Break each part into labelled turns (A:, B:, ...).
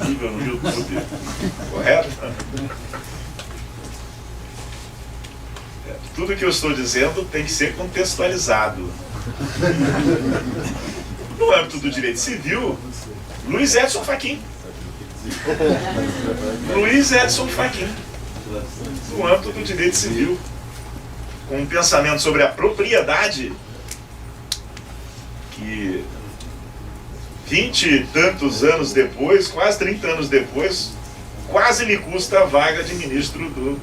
A: disponível no YouTube, correto? Tudo que eu estou dizendo tem que ser contextualizado. No âmbito do direito civil, Luiz Edson Fachin. Luiz Edson Fachin. No âmbito do direito civil, com um pensamento sobre a propriedade que 20 e tantos anos depois, quase 30 anos depois, quase lhe custa a vaga de ministro do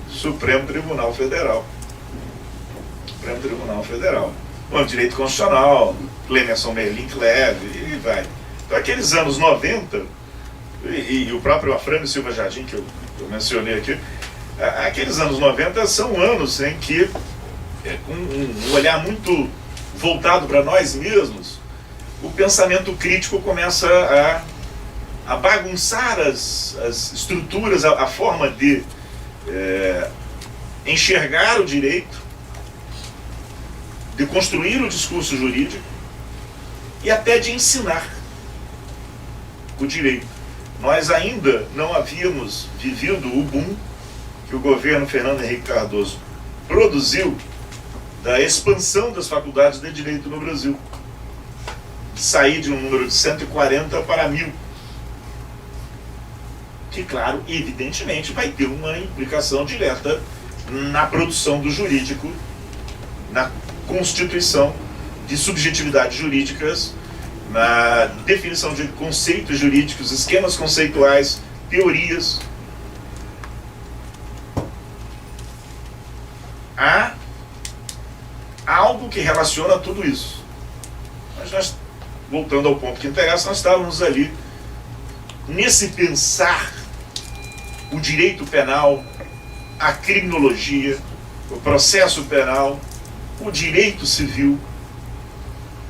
A: Supremo Tribunal Federal. Supremo Tribunal Federal. Bom, direito constitucional, Clemenson Merlin Cleve, e vai. Então, aqueles anos 90, e o próprio Afrânio Silva Jardim, que eu mencionei aqui, aqueles anos 90 são anos em que, com um olhar muito voltado para nós mesmos, o pensamento crítico começa a bagunçar as estruturas, a forma de enxergar o direito, de construir o discurso jurídico e até de ensinar o direito. Nós ainda não havíamos vivido o boom que o governo Fernando Henrique Cardoso produziu da expansão das faculdades de direito no Brasil. Sair de um número de 140 para 1000. Que, claro, evidentemente vai ter uma implicação direta na produção do jurídico, na constituição de subjetividades jurídicas, na definição de conceitos jurídicos, esquemas conceituais, teorias. Há algo que relaciona tudo isso. Mas nós, voltando ao ponto que interessa, nós estávamos ali nesse pensar o direito penal, a criminologia, o processo penal, o direito civil,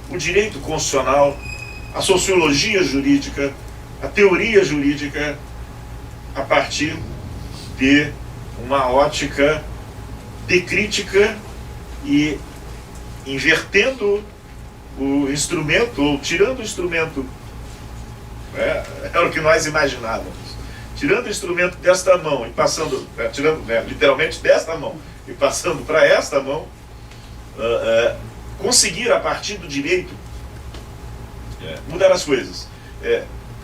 A: o direito constitucional, a sociologia jurídica, a teoria jurídica, a partir de uma ótica de crítica e invertendo o instrumento, ou tirando o instrumento, era o que nós imaginávamos, tirando o instrumento desta mão e passando, tirando literalmente desta mão e passando para esta mão, conseguir a partir do direito mudar as coisas.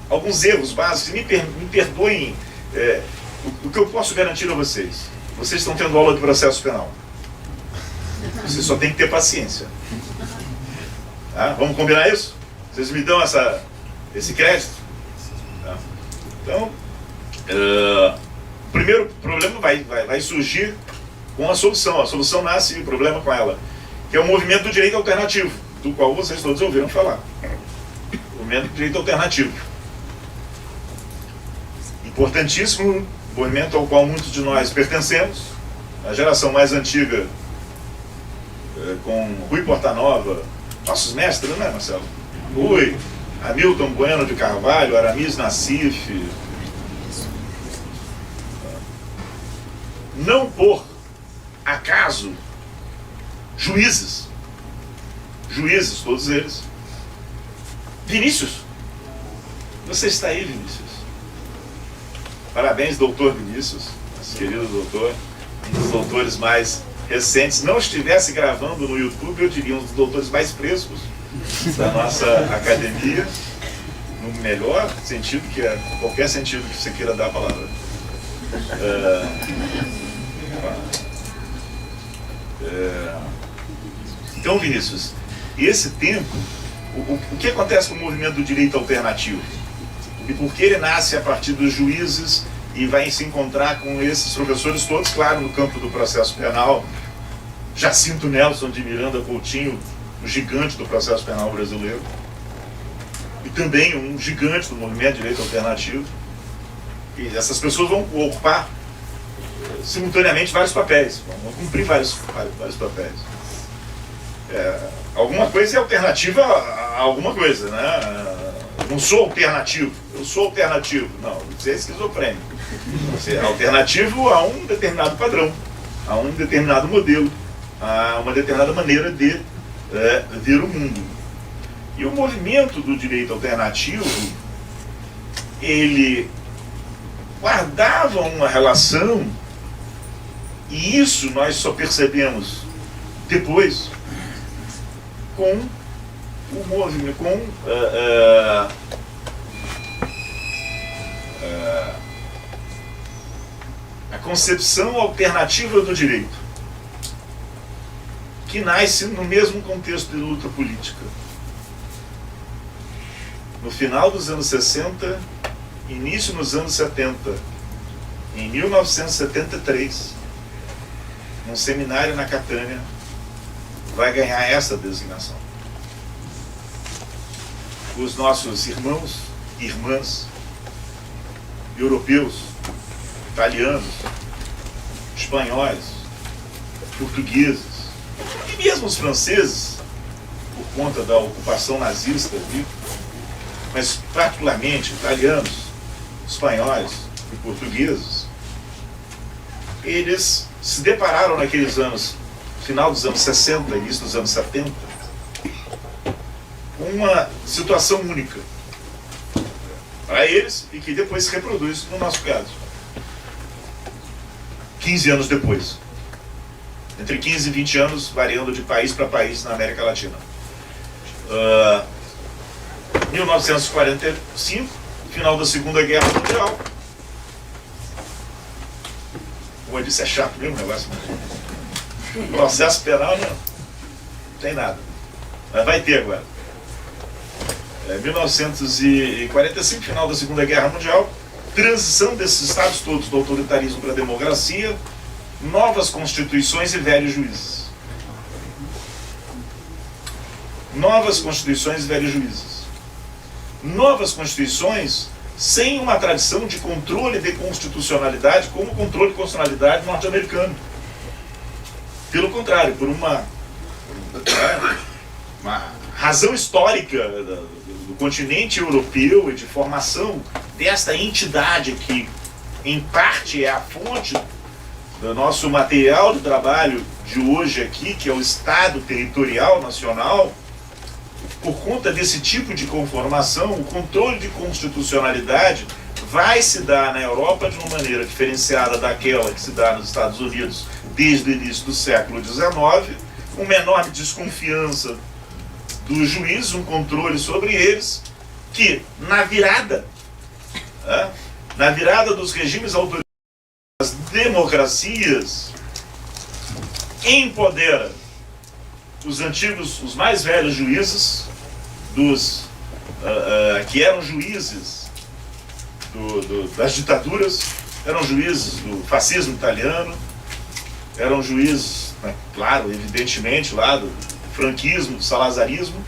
A: Alguns erros básicos, me perdoem, o que eu posso garantir a vocês: vocês estão tendo aula de processo penal. Vocês só têm que ter paciência. Tá? Vamos combinar isso? Vocês me dão esse crédito? Tá? Então, o primeiro problema vai surgir com a solução. A solução nasce, o problema com ela, que é o movimento do direito alternativo, do qual vocês todos ouviram falar. O movimento do direito alternativo. Importantíssimo, movimento ao qual muitos de nós pertencemos. A geração mais antiga, com Rui Portanova, nossos mestres, né, Marcelo? Rui, Hamilton Bueno de Carvalho, Aramis Nassif. Não por acaso, juízes, todos eles. Vinícius, você está aí, Vinícius? Parabéns, doutor Vinícius, nosso querido doutor, um dos doutores mais recentes. Se não estivesse gravando no YouTube, eu diria um dos doutores mais frescos da nossa academia, no melhor sentido, que é qualquer sentido que você queira dar a palavra. Então, Vinícius, esse tempo, o que acontece com o movimento do direito alternativo? E por que ele nasce a partir dos juízes e vai se encontrar com esses professores todos, claro, no campo do processo penal? Jacinto Nelson de Miranda Coutinho, o gigante do processo penal brasileiro, e também um gigante do movimento de direito alternativo. E essas pessoas vão ocupar simultaneamente vários papéis, vão cumprir vários papéis. Alguma coisa é alternativa a alguma coisa, né? Eu não sou alternativo, eu sou alternativo. Não, você é esquizofrênico. Você é alternativo a um determinado padrão, a um determinado modelo, a uma determinada maneira de ver o mundo. E o movimento do direito alternativo, ele guardava uma relação, e isso nós só percebemos depois, com o movimento, com a concepção alternativa do direito, que nasce no mesmo contexto de luta política. No final dos anos 60, início nos anos 70, em 1973, num seminário na Catânia, vai ganhar essa designação. Os nossos irmãos e irmãs europeus, italianos, espanhóis, portugueses, e mesmo os franceses, por conta da ocupação nazista, mas particularmente italianos, espanhóis e portugueses, eles se depararam naqueles anos, final dos anos 60, início dos anos 70, com uma situação única para eles e que depois se reproduz no nosso caso. 15 anos depois. Entre 15 e 20 anos, variando de país para país na América Latina. 1945, final da Segunda Guerra Mundial. Como eu disse, é chato mesmo o negócio. Processo penal não tem nada. Mas vai ter agora. 1945, final da Segunda Guerra Mundial. Transição desses estados todos do autoritarismo para a democracia. Novas constituições e velhos juízes. Novas constituições e velhos juízes. Novas constituições sem uma tradição de controle de constitucionalidade como o controle de constitucionalidade norte-americano. Pelo contrário, por uma razão histórica do continente europeu e de formação desta entidade que, em parte, é a fonte do nosso material de trabalho de hoje aqui, que é o Estado Territorial Nacional. Por conta desse tipo de conformação, o controle de constitucionalidade vai se dar na Europa de uma maneira diferenciada daquela que se dá nos Estados Unidos desde o início do século XIX, uma enorme desconfiança do juiz, um controle sobre eles, que na virada dos regimes autoritários, as democracias, empodera os antigos, os mais velhos juízes, que eram juízes das ditaduras, eram juízes do fascismo italiano, eram juízes, claro, evidentemente, lá do franquismo, do salazarismo,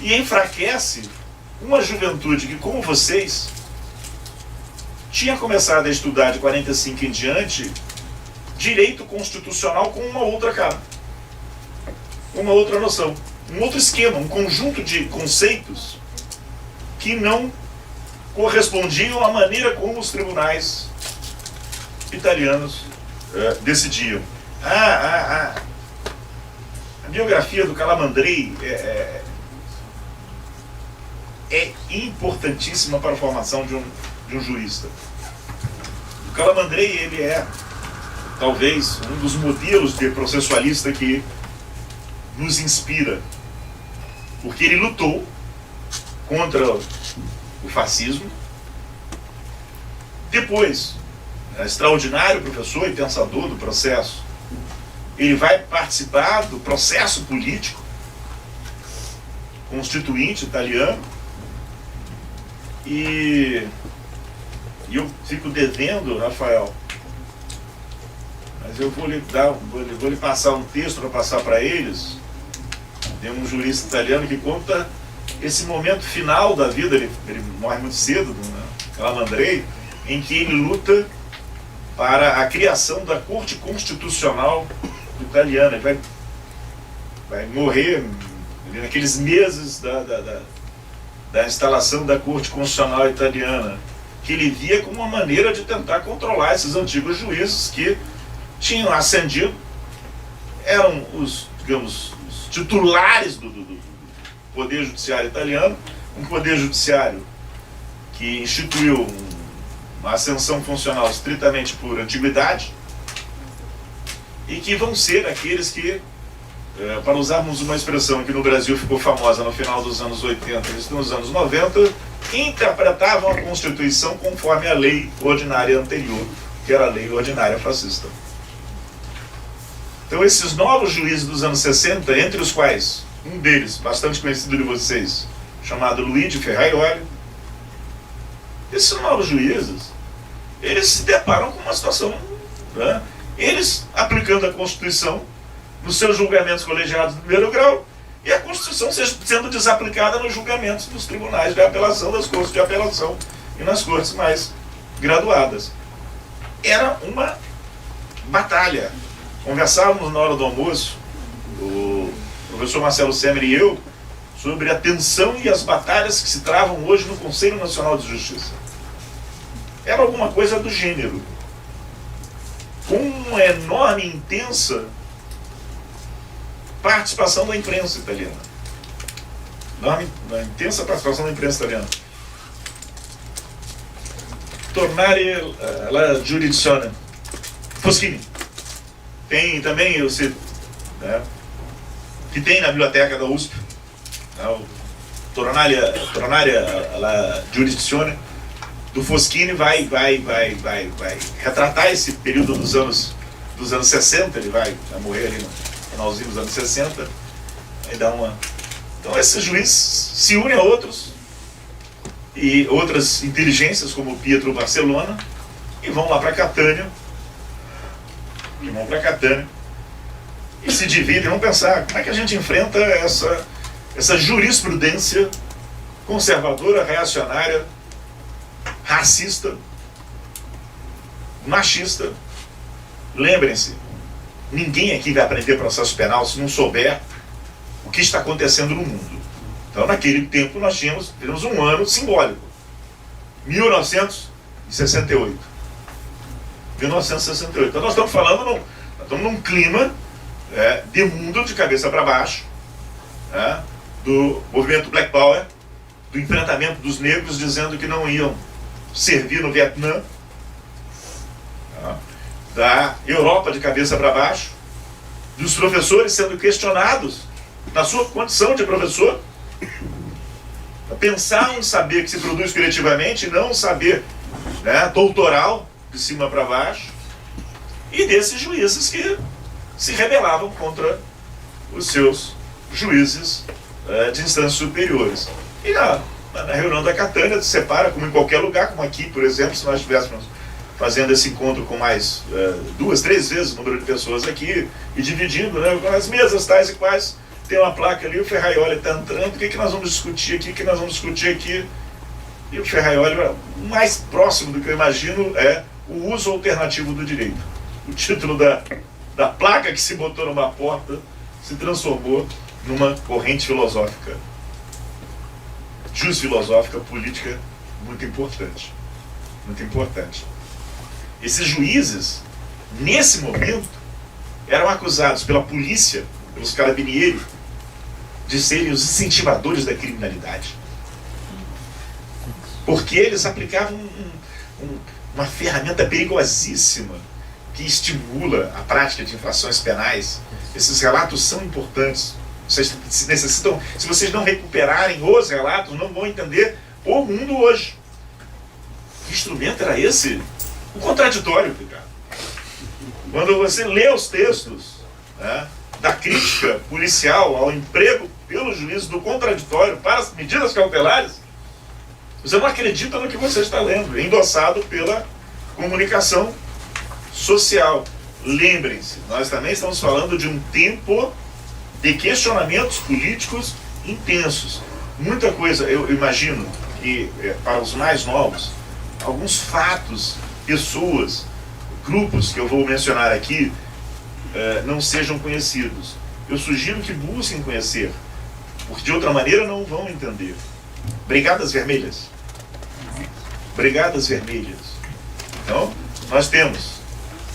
A: e enfraquece uma juventude que, como vocês, tinha começado a estudar de 45 em diante direito constitucional com uma outra cara, uma outra noção, um outro esquema, um conjunto de conceitos que não correspondiam à maneira como os tribunais italianos decidiam. A biografia do Calamandrei é importantíssima para a formação de um jurista. O Calamandrei, ele é talvez um dos modelos de processualista que nos inspira, porque ele lutou contra o fascismo. Depois, extraordinário professor e pensador do processo, ele vai participar do processo político constituinte italiano, e eu fico devendo, Rafael, mas eu vou lhe passar um texto para passar para eles. Tem um jurista italiano que conta esse momento final da vida, ele morre muito cedo, né? Calamandrei, em que ele luta para a criação da Corte Constitucional italiana. Ele vai morrer naqueles meses da instalação da Corte Constitucional italiana, que ele via como uma maneira de tentar controlar esses antigos juízes que tinham ascendido, eram os titulares do Poder Judiciário italiano, um Poder Judiciário que instituiu uma ascensão funcional estritamente por antiguidade, e que vão ser aqueles que, para usarmos uma expressão que no Brasil ficou famosa no final dos anos 80 e nos anos 90, interpretavam a Constituição conforme a lei ordinária anterior, que era a lei ordinária fascista. Então esses novos juízes dos anos 60, entre os quais um deles, bastante conhecido de vocês, chamado Luigi Ferraioli, esses novos juízes, eles se deparam com uma situação, né? Eles aplicando a Constituição nos seus julgamentos colegiados de primeiro grau, e a Constituição sendo desaplicada nos julgamentos dos tribunais de apelação, das cortes de apelação e nas cortes mais graduadas. Era uma batalha. Conversávamos na hora do almoço, o professor Marcelo Semer e eu, sobre a tensão e as batalhas que se travam hoje no Conselho Nacional de Justiça. Era alguma coisa do gênero, com uma enorme, intensa participação da imprensa italiana. Enorme, uma intensa participação da imprensa italiana. Tornare la giurisdizione. Foschini. Tem também, que tem na biblioteca da USP, né, o Tornare la giurisdizione, do Foschini, vai retratar esse período dos anos 60, ele vai morrer ali no finalzinho dos anos 60, vai dar uma... Então esses juízes se unem a outros, e outras inteligências, como Pietro Barcellona, e vão lá para Catânia, e se dividem, vão pensar, como é que a gente enfrenta essa jurisprudência conservadora, reacionária, racista, machista. Lembrem-se, ninguém aqui vai aprender processo penal se não souber o que está acontecendo no mundo. Então, naquele tempo, nós tivemos um ano simbólico. 1968. Então, nós estamos falando num clima de mundo de cabeça para baixo, do movimento Black Power, do enfrentamento dos negros dizendo que não iam servir no Vietnã, da Europa de cabeça para baixo, dos professores sendo questionados na sua condição de professor, pensar um saber que se produz coletivamente, não um saber doutoral, de cima para baixo, e desses juízes que se rebelavam contra os seus juízes de instâncias superiores. E na reunião da Catânia se separa, como em qualquer lugar, como aqui, por exemplo, se nós estivéssemos fazendo esse encontro com mais 2, 3 vezes o número de pessoas aqui, e dividindo, as mesas tais e quais, tem uma placa ali, o Ferraioli está entrando, o que nós vamos discutir aqui, o que nós vamos discutir aqui? E o Ferraioli, o mais próximo do que eu imagino é o uso alternativo do direito. O título da placa que se botou numa porta se transformou numa corrente filosófica, filosófica, política, muito importante. Muito importante. Esses juízes, nesse momento, eram acusados pela polícia, pelos carabinieri, de serem os incentivadores da criminalidade. Porque eles aplicavam uma ferramenta perigosíssima que estimula a prática de infrações penais. Esses relatos são importantes. Vocês necessitam, se vocês não recuperarem os relatos, não vão entender o mundo hoje. Que instrumento era esse? O contraditório, Ricardo. Quando você lê os textos da crítica policial ao emprego pelo juízo do contraditório para as medidas cautelares, você não acredita no que você está lendo, endossado pela comunicação social. Lembrem-se, nós também estamos falando de um tempo de questionamentos políticos intensos. Muita coisa, eu imagino que para os mais novos, alguns fatos, pessoas, grupos que eu vou mencionar aqui, não sejam conhecidos. Eu sugiro que busquem conhecer, porque de outra maneira não vão entender. Brigadas Vermelhas. Brigadas Vermelhas. Então, nós temos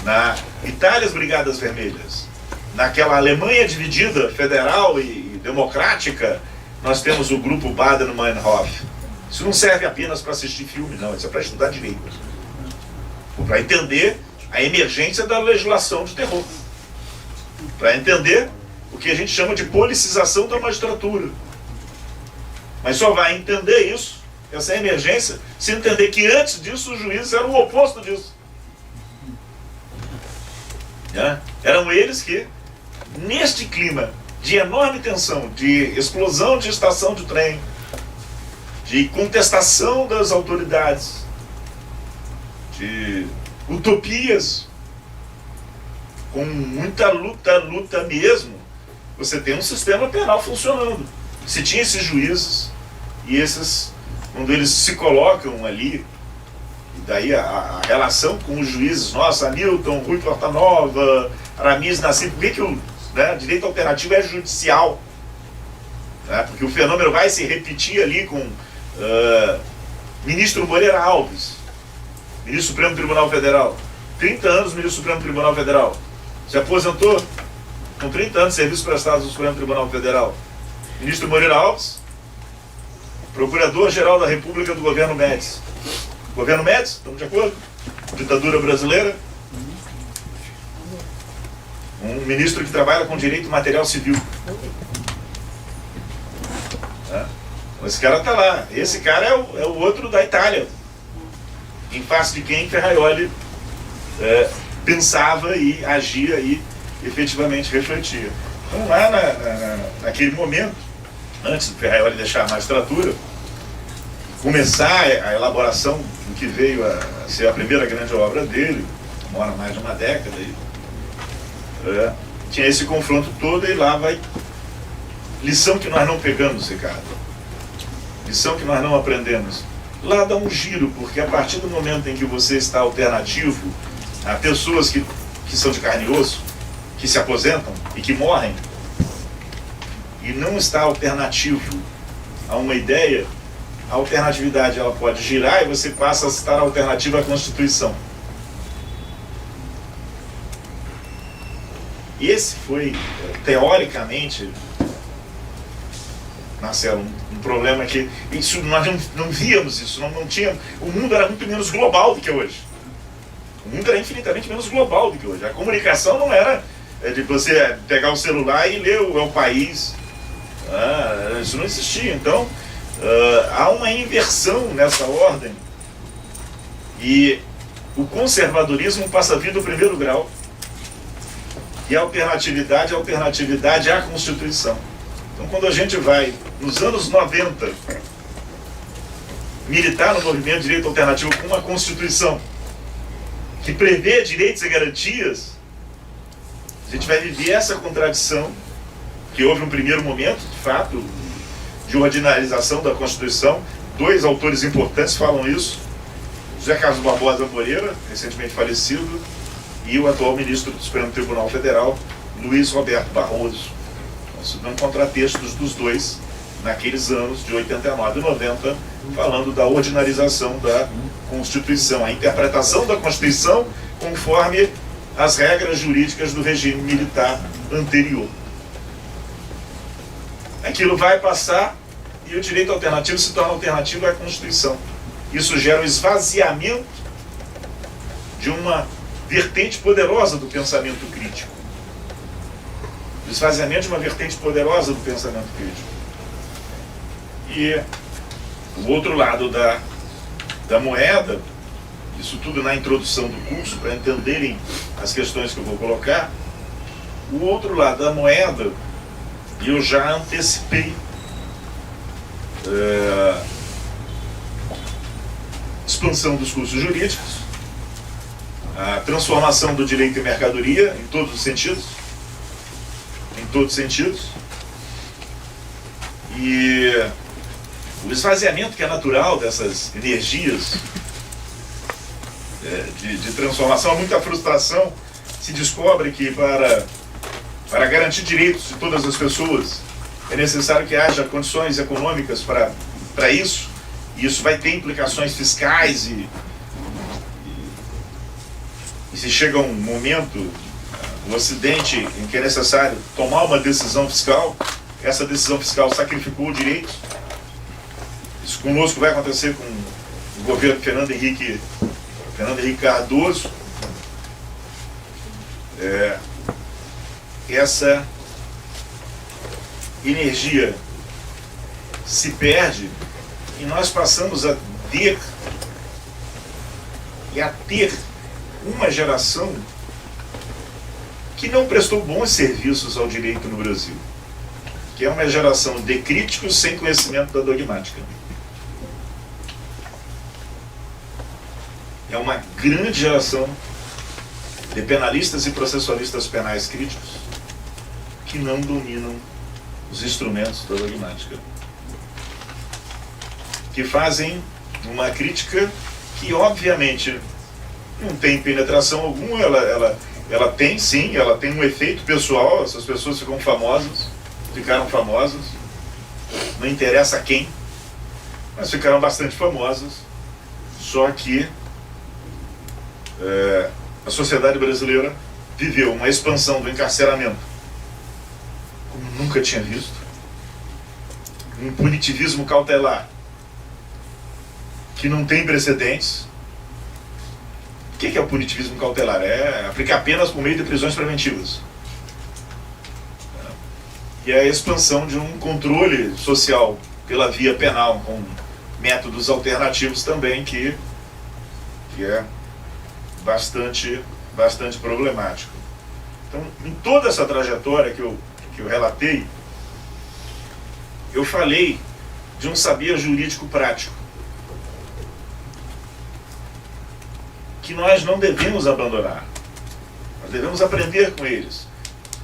A: na Itália as Brigadas Vermelhas. Naquela Alemanha dividida, federal e democrática, nós temos o grupo Baden-Meinhof. Isso não serve apenas para assistir filme, não. Isso é para estudar direito. Para entender a emergência da legislação de terror. Para entender o que a gente chama de politização da magistratura. Mas só vai entender isso, essa emergência, se entender que antes disso os juízes eram o oposto disso. Eram eles que, neste clima de enorme tensão, de explosão de estação de trem, de contestação das autoridades, de utopias, com muita luta mesmo, você tem um sistema penal funcionando. Se tinha esses juízes, e esses, quando eles se colocam ali, e daí a relação com os juízes, nossa, Hamilton, Rui Portanova, Aramis Nascimento, por que o direito alternativo é judicial? Porque o fenômeno vai se repetir ali com ministro Moreira Alves, ministro do Supremo Tribunal Federal, 30 anos ministro do Supremo Tribunal Federal, se aposentou com 30 anos de serviço prestado no Supremo Tribunal Federal. Ministro Moreira Alves, Procurador-Geral da República do governo Médici. Governo Médici, estamos de acordo? Ditadura brasileira. Um ministro que trabalha com direito material civil. Esse cara está lá. Esse cara é o outro da Itália, em face de quem Ferraioli pensava e agia e efetivamente refletia. Então lá naquele momento, antes do Ferraioli deixar a magistratura, começar a elaboração do que veio a ser a primeira grande obra dele, demora mais de uma década, tinha esse confronto todo, e lá vai lição que nós não pegamos, Ricardo, lição que nós não aprendemos. Lá dá um giro, porque a partir do momento em que você está alternativo a pessoas que são de carne e osso, que se aposentam e que morrem, e não está alternativo a uma ideia, a alternatividade ela pode girar e você passa a estar alternativa à Constituição. E esse foi, teoricamente, Marcelo, um problema que isso, nós não víamos isso, não tínhamos. O mundo era muito menos global do que hoje. O mundo era infinitamente menos global do que hoje. A comunicação não era de você pegar o celular e ler o País. Isso não existia. Então, há uma inversão nessa ordem, e o conservadorismo passa a vir do primeiro grau, e a alternatividade à Constituição. Então, quando a gente vai, nos anos 90, militar no movimento de direito alternativo com uma Constituição que prevê direitos e garantias, a gente vai viver essa contradição, que houve um primeiro momento, de fato, de ordinarização da Constituição. Dois autores importantes falam isso: José Carlos Barbosa Moreira, recentemente falecido, e o atual ministro do Supremo Tribunal Federal, Luiz Roberto Barroso. Então, se dão contratextos dos dois naqueles anos de 89 e 90, falando da ordinarização da Constituição, a interpretação da Constituição conforme as regras jurídicas do regime militar anterior. Aquilo vai passar e o direito alternativo se torna alternativo à Constituição. Isso gera o esvaziamento de uma vertente poderosa do pensamento crítico. O esvaziamento de uma vertente poderosa do pensamento crítico. E o outro lado da moeda, isso tudo na introdução do curso, para entenderem as questões que eu vou colocar, o outro lado da moeda, e eu já antecipei expansão dos cursos jurídicos, a transformação do direito em mercadoria, em todos os sentidos, e o esvaziamento que é natural dessas energias de transformação. Há muita frustração. Se descobre que para garantir direitos de todas as pessoas é necessário que haja condições econômicas para isso, e isso vai ter implicações fiscais, e se chega um momento no Ocidente em que é necessário tomar uma decisão fiscal, essa decisão fiscal sacrificou direitos, isso conosco vai acontecer com o governo Fernando Henrique Cardoso. Essa energia se perde e nós passamos a ter uma geração que não prestou bons serviços ao direito no Brasil, que é uma geração de críticos sem conhecimento da dogmática. É uma grande geração de penalistas e processualistas penais críticos que não dominam os instrumentos da dogmática, que fazem uma crítica que obviamente não tem penetração alguma. Ela tem sim, ela tem um efeito pessoal. Essas pessoas ficaram famosas, não interessa quem, mas ficaram bastante famosas. Só que a sociedade brasileira viveu uma expansão do encarceramento como nunca tinha visto, um punitivismo cautelar que não tem precedentes. O que é o punitivismo cautelar? É aplicar penas por meio de prisões preventivas. E a expansão de um controle social pela via penal, com métodos alternativos também, que é bastante problemático. Então, em toda essa trajetória que eu relatei, eu falei de um saber jurídico prático, que nós não devemos abandonar. Nós devemos aprender com eles.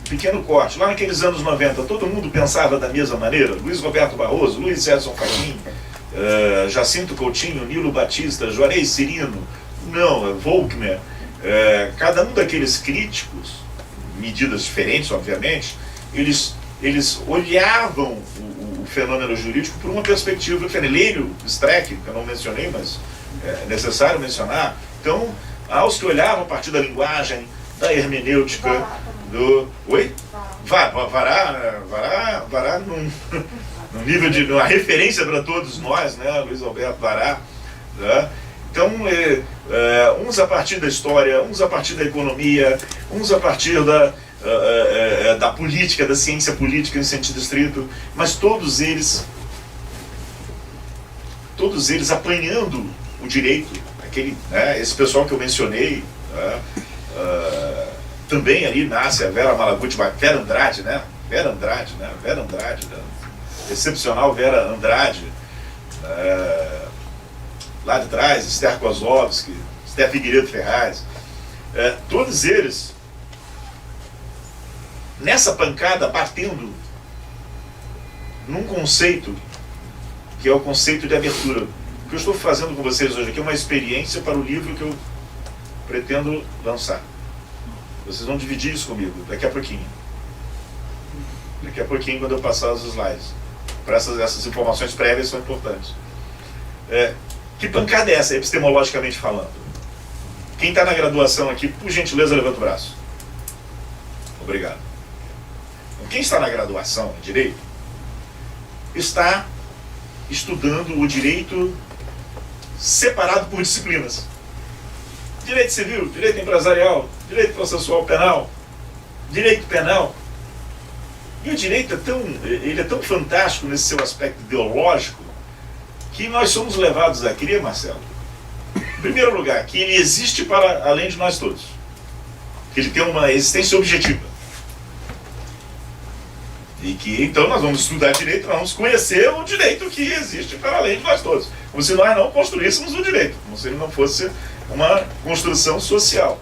A: Um pequeno corte. Lá naqueles anos 90, todo mundo pensava da mesma maneira. Luiz Roberto Barroso, Luiz Edson Fachin, Jacinto Coutinho, Nilo Batista, Juarez Cirino, Volkmer. Cada um daqueles críticos, medidas diferentes, obviamente, eles olhavam o fenômeno jurídico por uma perspectiva diferente. Lênio Streck, que eu não mencionei, mas é necessário mencionar. Então, aos que olhavam a partir da linguagem, da hermenêutica, do... Oi? Vará num nível de uma referência para todos nós, né? Luiz Alberto Vará. Né? Então, uns a partir da história, uns a partir da economia, uns a partir da política, da ciência política em sentido estrito, mas todos eles apanhando o direito. Esse pessoal que eu mencionei, também ali nasce a Vera Malaguti, Vera Andrade, excepcional Vera Andrade, lá de trás, Esther Kozlovski, Esther Figueiredo Ferraz, todos eles nessa pancada batendo num conceito que é o conceito de abertura. O que eu estou fazendo com vocês hoje aqui é uma experiência para o livro que eu pretendo lançar. Vocês vão dividir isso comigo daqui a pouquinho. Daqui a pouquinho, quando eu passar os slides. Para essas informações prévias são importantes. Que pancada é essa, epistemologicamente falando? Quem está na graduação aqui, por gentileza, levanta o braço. Obrigado. Então, quem está na graduação em Direito está estudando o direito separado por disciplinas. Direito civil, direito empresarial, direito processual penal, direito penal. E o direito é tão fantástico nesse seu aspecto ideológico, que nós somos levados a crer, Marcelo, em primeiro lugar, que ele existe para além de nós todos. Que ele tem uma existência objetiva. E que, então, nós vamos estudar direito, nós vamos conhecer o direito que existe para além de nós todos. Como se nós não construíssemos o direito, como se ele não fosse uma construção social.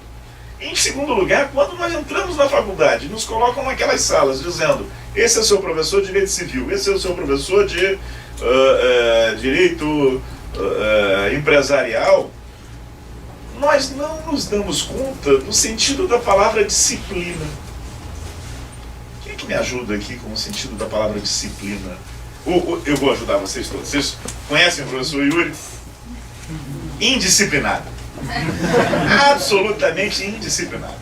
A: E, em segundo lugar, quando nós entramos na faculdade, nos colocam naquelas salas dizendo: esse é o seu professor de direito civil, esse é o seu professor de direito empresarial, nós não nos damos conta do sentido da palavra disciplina. Quem é que me ajuda aqui com o sentido da palavra disciplina? Eu vou ajudar vocês todos. Vocês conhecem o professor Yuri? Indisciplinado. Absolutamente indisciplinado.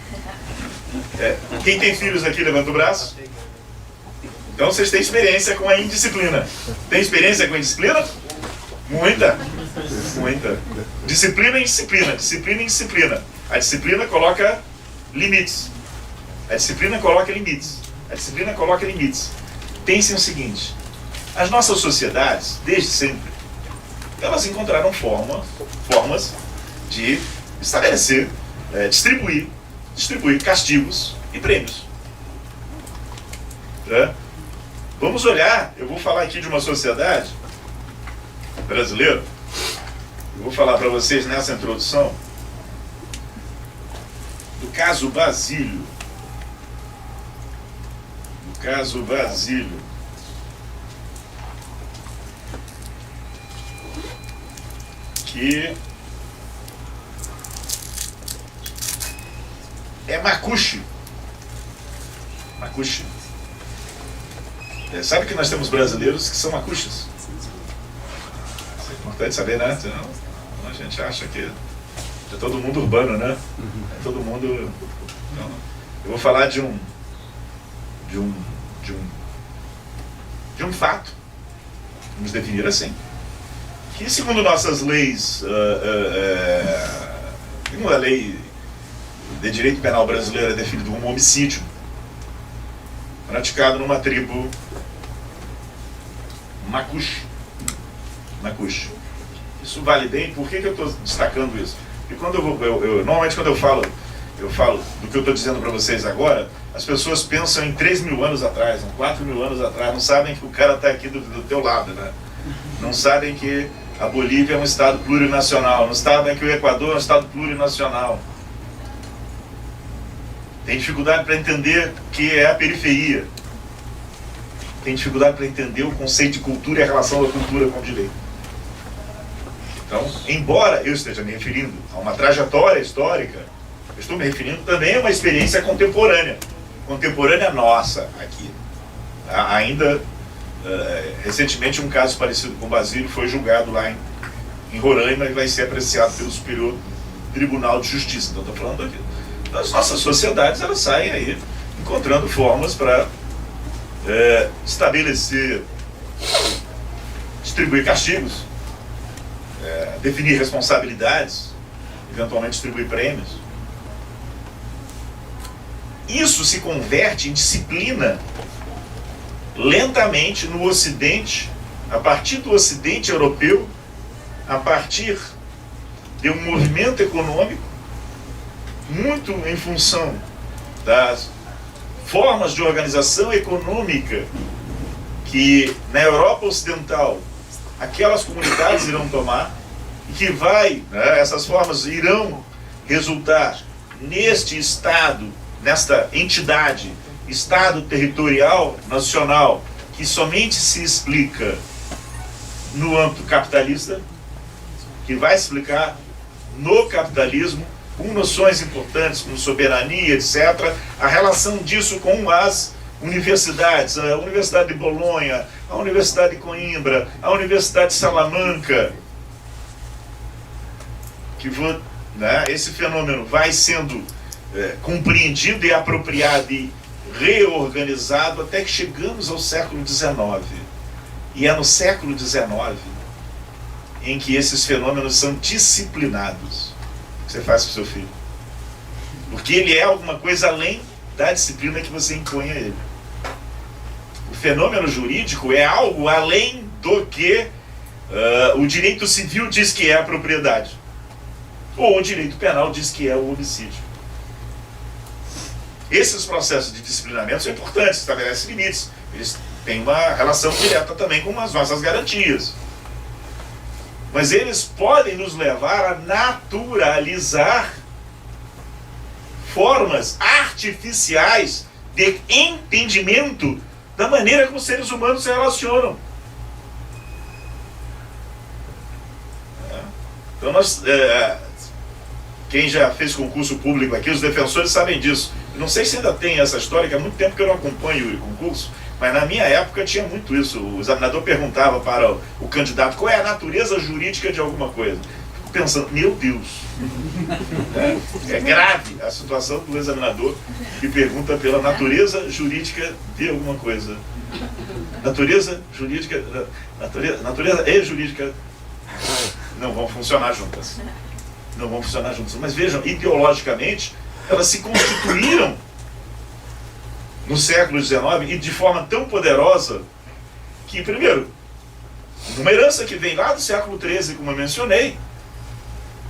A: Quem tem filhos aqui, levanta o braço. Então vocês têm experiência com a indisciplina. Tem experiência com a indisciplina? Muita. Disciplina em disciplina, disciplina em disciplina. A disciplina coloca limites. A disciplina coloca limites. A disciplina coloca limites. Pensem o seguinte: as nossas sociedades, desde sempre, elas encontraram formas de estabelecer, distribuir castigos e prêmios. Vamos olhar, eu vou falar aqui de uma sociedade brasileira, eu vou falar para vocês nessa introdução do caso Basílio. Do caso Basílio. Que é Macuxi. Macuxi. Sabe que nós temos brasileiros que são macuxis? Isso é importante saber, né? Senão a gente acha que é todo mundo urbano, né? É todo mundo... Não. Eu vou falar de um fato, vamos definir assim, que segundo nossas leis, segundo a lei de direito penal brasileira, é definido como homicídio praticado numa tribo Macuxi. Isso vale bem. Por que eu estou destacando isso? Porque quando normalmente quando eu falo do que eu estou dizendo para vocês agora, as pessoas pensam em 3.000 anos atrás, em 4.000 anos atrás, não sabem que o cara está aqui do teu lado, né? Não sabem que a Bolívia é um estado plurinacional, não sabem que o Equador é um estado plurinacional. Tem dificuldade para entender o que é a periferia. Tem dificuldade para entender o conceito de cultura e a relação da cultura com o direito. Então, embora eu esteja me referindo a uma trajetória histórica, eu estou me referindo também a uma experiência contemporânea nossa aqui. Ainda, recentemente, um caso parecido com o Basílio foi julgado lá em Roraima e vai ser apreciado pelo Superior Tribunal de Justiça. Então, estou falando aqui. As nossas sociedades, elas saem aí encontrando formas para estabelecer, distribuir castigos, definir responsabilidades, eventualmente distribuir prêmios. Isso se converte em disciplina lentamente no Ocidente, a partir do Ocidente europeu, a partir de um movimento econômico muito em função das formas de organização econômica que na Europa Ocidental aquelas comunidades irão tomar e que essas formas irão resultar neste Estado, nesta entidade, Estado territorial nacional, que somente se explica no âmbito capitalista, que vai se explicar no capitalismo, com noções importantes como soberania, etc., a relação disso com as universidades, a Universidade de Bolonha, a Universidade de Coimbra, a Universidade de Salamanca, que esse fenômeno vai sendo compreendido e apropriado e reorganizado até que chegamos ao século XIX. E é no século XIX em que esses fenômenos são disciplinados. Você faz com o seu filho, porque ele é alguma coisa além da disciplina que você impõe a ele. O fenômeno jurídico é algo além do que o direito civil diz que é a propriedade, ou o direito penal diz que é o homicídio. Esses processos de disciplinamento são importantes, estabelecem limites, eles têm uma relação direta também com as nossas garantias. Mas eles podem nos levar a naturalizar formas artificiais de entendimento da maneira como os seres humanos se relacionam. Então quem já fez concurso público aqui, os defensores sabem disso. Eu não sei se ainda tem essa história, que há muito tempo que eu não acompanho o concurso, mas na minha época tinha muito isso. O examinador perguntava para o candidato qual é a natureza jurídica de alguma coisa. Fico pensando, meu Deus, é grave a situação do examinador que pergunta pela natureza jurídica de alguma coisa. Natureza jurídica e jurídica. não vão funcionar juntas. Não vão funcionar juntas. Mas vejam, ideologicamente, elas se constituíram no século XIX e de forma tão poderosa que, primeiro, uma herança que vem lá do século XIII, como eu mencionei,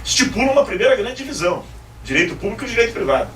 A: estipula uma primeira grande divisão: direito público e direito privado.